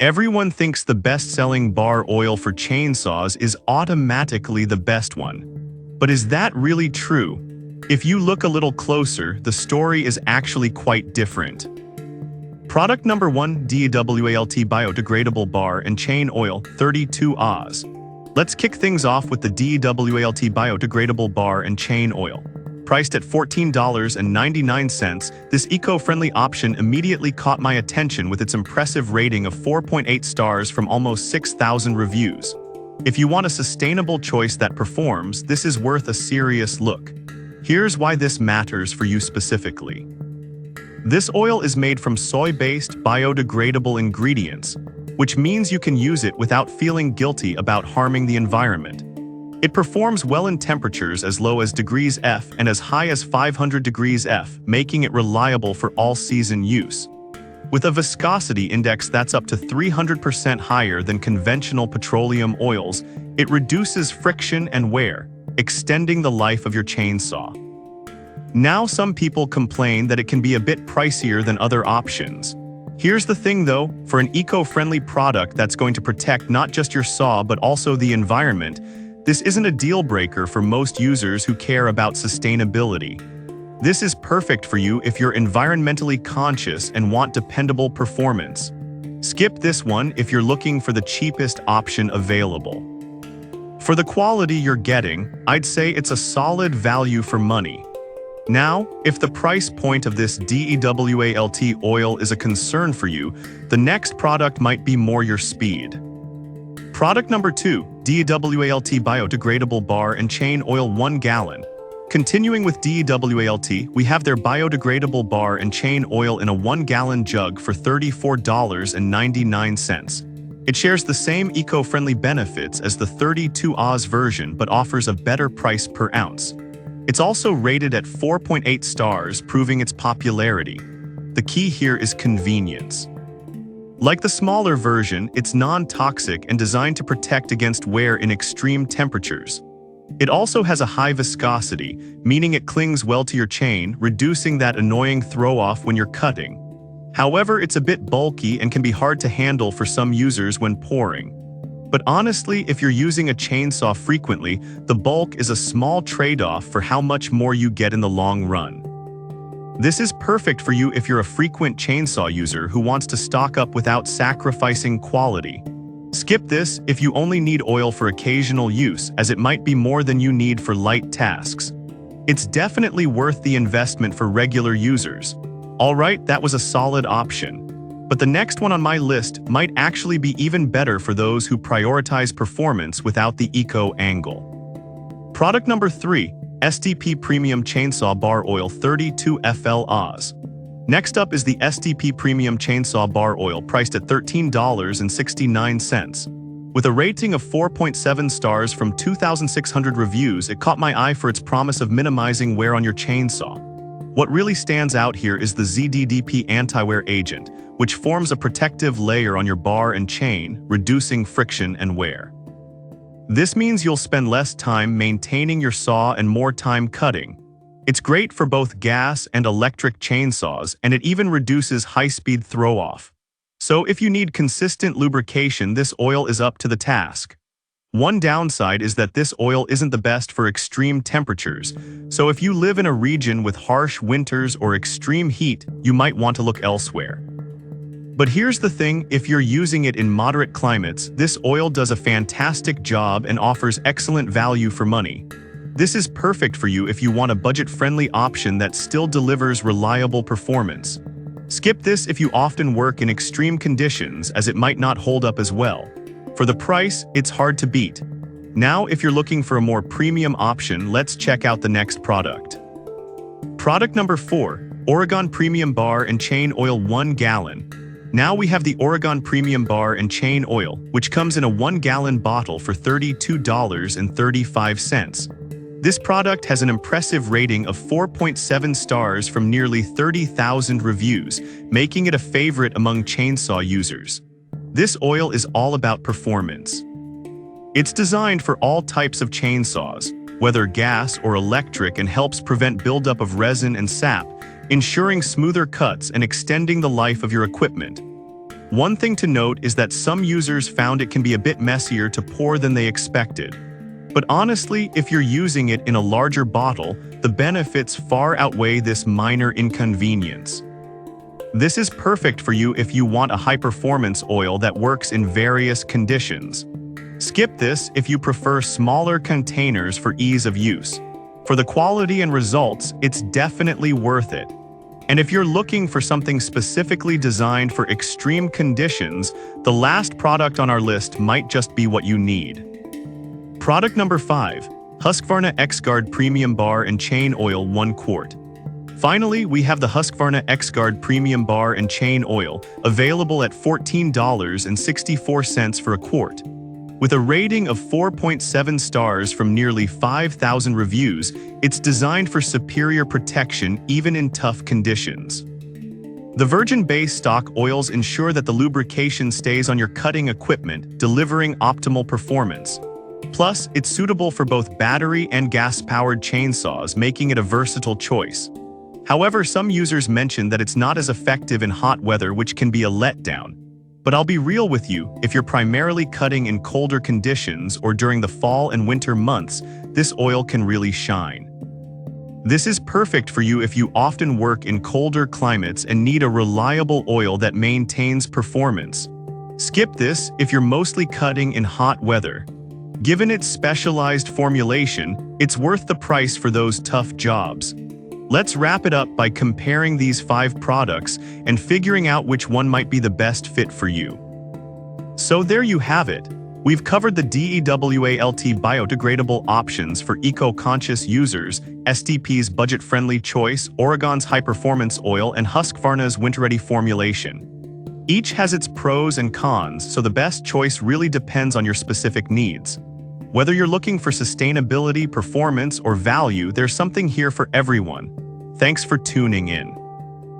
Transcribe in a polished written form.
Everyone thinks the best-selling bar oil for chainsaws is automatically the best one. But is that really true? If you look a little closer, the story is actually quite different. Product number 1, DEWALT Biodegradable Bar and Chain Oil, 32 Oz. Let's kick things off with the DEWALT Biodegradable Bar and Chain Oil. Priced at $14.99, this eco-friendly option immediately caught my attention with its impressive rating of 4.8 stars from almost 6,000 reviews. If you want a sustainable choice that performs, this is worth a serious look. Here's why this matters for you specifically. This oil is made from soy-based, biodegradable ingredients, which means you can use it without feeling guilty about harming the environment. It performs well in temperatures as low as degrees F and as high as 500 degrees F, making it reliable for all-season use. With a viscosity index that's up to 300% higher than conventional petroleum oils, it reduces friction and wear, extending the life of your chainsaw. Now some people complain that it can be a bit pricier than other options. Here's the thing though, for an eco-friendly product that's going to protect not just your saw but also the environment, this isn't a deal-breaker for most users who care about sustainability. This is perfect for you if you're environmentally conscious and want dependable performance. Skip this one if you're looking for the cheapest option available. For the quality you're getting, I'd say it's a solid value for money. Now, if the price point of this DEWALT oil is a concern for you, the next product might be more your speed. Product number 2, DEWALT Biodegradable Bar and Chain Oil 1 gallon. Continuing with DEWALT, we have their biodegradable bar and chain oil in a 1-gallon jug for $34.99. It shares the same eco-friendly benefits as the 32 Oz version but offers a better price per ounce. It's also rated at 4.8 stars, proving its popularity. The key here is convenience. Like the smaller version, it's non-toxic and designed to protect against wear in extreme temperatures. It also has a high viscosity, meaning it clings well to your chain, reducing that annoying throw-off when you're cutting. However, it's a bit bulky and can be hard to handle for some users when pouring. But honestly, if you're using a chainsaw frequently, the bulk is a small trade-off for how much more you get in the long run. This is perfect for you if you're a frequent chainsaw user who wants to stock up without sacrificing quality. Skip this if you only need oil for occasional use, as it might be more than you need for light tasks. It's definitely worth the investment for regular users. Alright, that was a solid option. But the next one on my list might actually be even better for those who prioritize performance without the eco angle. Product number 3, SDP Premium Chainsaw Bar Oil 32 FL Oz. Next up is the SDP Premium Chainsaw Bar Oil, priced at $13.69. With a rating of 4.7 stars from 2,600 reviews, it caught my eye for its promise of minimizing wear on your chainsaw. What really stands out here is the ZDDP anti-wear agent, which forms a protective layer on your bar and chain, reducing friction and wear. This means you'll spend less time maintaining your saw and more time cutting. It's great for both gas and electric chainsaws, and it even reduces high-speed throw-off. So if you need consistent lubrication, this oil is up to the task. One downside is that this oil isn't the best for extreme temperatures, so if you live in a region with harsh winters or extreme heat, you might want to look elsewhere. But here's the thing, if you're using it in moderate climates, this oil does a fantastic job and offers excellent value for money. This is perfect for you if you want a budget-friendly option that still delivers reliable performance. Skip this if you often work in extreme conditions, as it might not hold up as well. For the price, it's hard to beat. Now, if you're looking for a more premium option, let's check out the next product. Product number 4, Oregon Premium Bar and Chain Oil 1 gallon. Now we have the Oregon Premium Bar and Chain Oil, which comes in a 1-gallon bottle for $32.35. This product has an impressive rating of 4.7 stars from nearly 30,000 reviews, making it a favorite among chainsaw users. This oil is all about performance. It's designed for all types of chainsaws, whether gas or electric, and helps prevent buildup of resin and sap, ensuring smoother cuts and extending the life of your equipment. One thing to note is that some users found it can be a bit messier to pour than they expected. But honestly, if you're using it in a larger bottle, the benefits far outweigh this minor inconvenience. This is perfect for you if you want a high-performance oil that works in various conditions. Skip this if you prefer smaller containers for ease of use. For the quality and results, it's definitely worth it. And if you're looking for something specifically designed for extreme conditions, the last product on our list might just be what you need. Product number 5. Husqvarna X-Guard Premium Bar and Chain Oil 1 quart. Finally, we have the Husqvarna X-Guard Premium Bar and Chain Oil, available at $14.64 for a quart. With a rating of 4.7 stars from nearly 5,000 reviews, it's designed for superior protection even in tough conditions. The virgin base stock oils ensure that the lubrication stays on your cutting equipment, delivering optimal performance. Plus, it's suitable for both battery and gas-powered chainsaws, making it a versatile choice. However, some users mention that it's not as effective in hot weather, which can be a letdown. But I'll be real with you, if you're primarily cutting in colder conditions or during the fall and winter months, this oil can really shine. This is perfect for you if you often work in colder climates and need a reliable oil that maintains performance. Skip this if you're mostly cutting in hot weather. Given its specialized formulation, it's worth the price for those tough jobs. Let's wrap it up by comparing these 5 products and figuring out which one might be the best fit for you. So there you have it. We've covered the DEWALT biodegradable options for eco-conscious users, STP's budget-friendly choice, Oregon's high-performance oil, and Husqvarna's winter-ready formulation. Each has its pros and cons, so the best choice really depends on your specific needs. Whether you're looking for sustainability, performance, or value, there's something here for everyone. Thanks for tuning in.